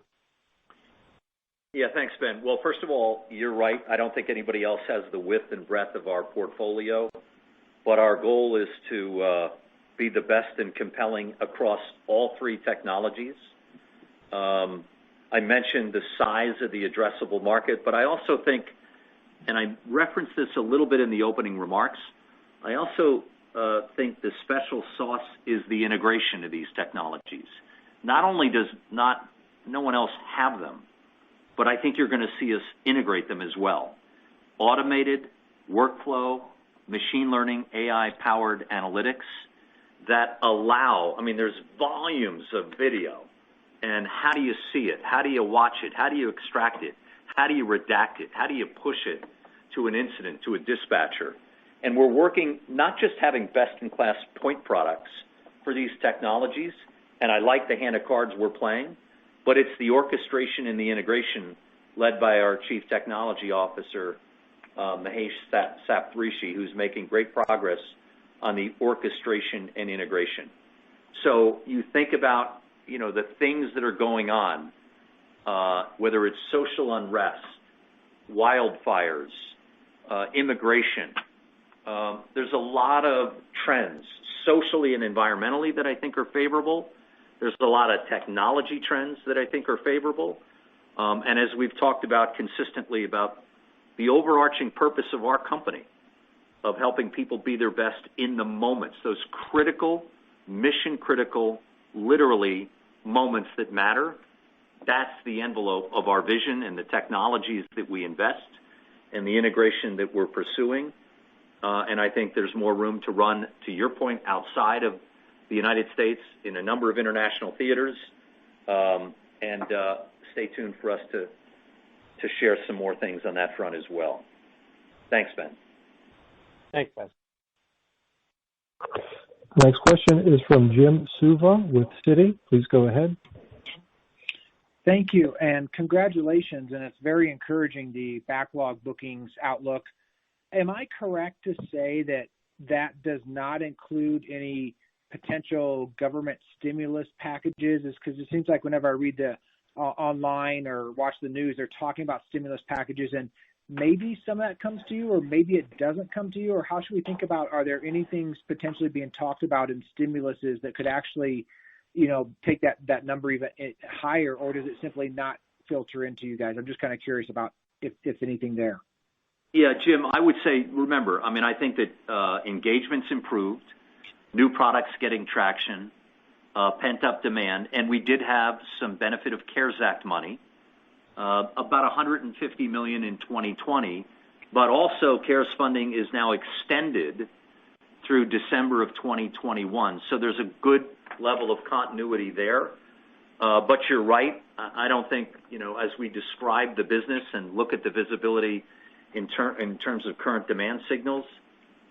Yeah, thanks, Ben. Well, first of all, you're right. I don't think anybody else has the width and breadth of our portfolio, but our goal is to be the best and compelling across all three technologies. I mentioned the size of the addressable market, but I also think, and I referenced this a little bit in the opening remarks, I also think the special sauce is the integration of these technologies. Not only does no one else have them, but I think you're going to see us integrate them as well. Automated workflow, machine learning, AI-powered analytics that allow, there's volumes of video, and how do you see it? How do you watch it? How do you extract it? How do you redact it? How do you push it to an incident, to a dispatcher? And we're working not just having best-in-class point products for these technologies, and I like the hand of cards we're playing, but it's the orchestration and the integration led by our Chief Technology Officer, Mahesh Saptharishi, who's making great progress on the orchestration and integration. So you think about, the things that are going on, whether it's social unrest, wildfires, immigration. There's a lot of trends, socially and environmentally, that I think are favorable. There's a lot of technology trends that I think are favorable. And as we've talked about consistently about the overarching purpose of our company, of helping people be their best in the moments, those critical, mission-critical, literally moments that matter, that's the envelope of our vision and the technologies that we invest and the integration that we're pursuing. And I think there's more room to run, to your point, outside of the United States in a number of international theaters. And stay tuned for us to share some more things on that front as well. Thanks, Ben. Thanks, guys. The next question is from Jim Suva with Citi. Please go ahead. Thank you, and congratulations, and it's very encouraging, the backlog bookings outlook. Am I correct to say that that does not include any potential government stimulus packages? Because it seems like whenever I read the online or watch the news, they're talking about stimulus packages, and maybe some of that comes to you, or maybe it doesn't come to you, or how should we think about, are there any things potentially being talked about in stimuluses that could actually, take that number even higher, or does it simply not filter into you guys? I'm just kind of curious about if anything there. Yeah, Jim, I would say, remember, I think that engagement's improved, new products getting traction, pent-up demand, and we did have some benefit of CARES Act money, about $150 million in 2020, but also CARES funding is now extended through December of 2021. So there's a good level of continuity there. But you're right. I don't think, as we describe the business and look at the visibility in terms of current demand signals,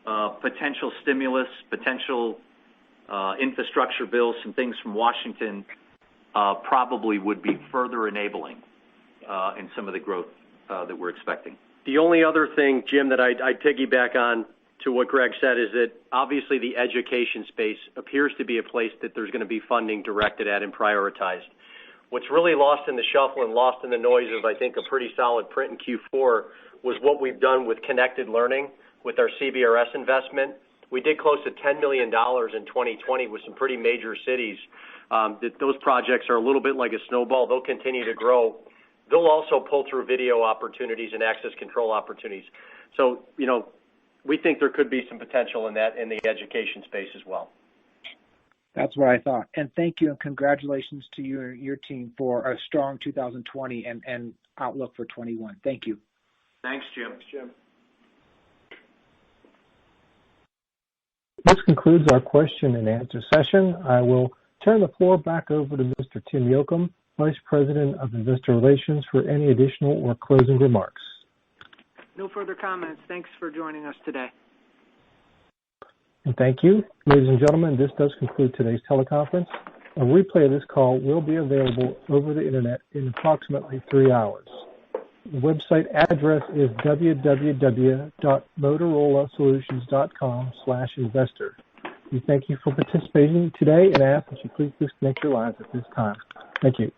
potential stimulus, potential infrastructure bills, some things from Washington probably would be further enabling in some of the growth that we're expecting. The only other thing, Jim, that I'd piggyback on to what Greg said is that obviously the education space appears to be a place that there's going to be funding directed at and prioritized. What's really lost in the shuffle and lost in the noise of, I think, a pretty solid print in Q4 was what we've done with connected learning with our CBRS investment. We did close to $10 million in 2020 with some pretty major cities. Those projects are a little bit like a snowball. They'll continue to grow. They'll also pull through video opportunities and access control opportunities. So, we think there could be some potential in that in the education space as well. That's what I thought. And thank you, and congratulations to you and your team for a strong 2020 and outlook for 21. Thank you. Thanks, Jim. This concludes our question and answer session. I will turn the floor back over to Mr. Tim Yocum, Vice President of Investor Relations, for any additional or closing remarks. No further comments. Thanks for joining us today. And thank you. Ladies and gentlemen, this does conclude today's teleconference. A replay of this call will be available over the internet in approximately 3 hours. The website address is www.motorolasolutions.com/investor. We thank you for participating today and ask that you please disconnect your lines at this time. Thank you.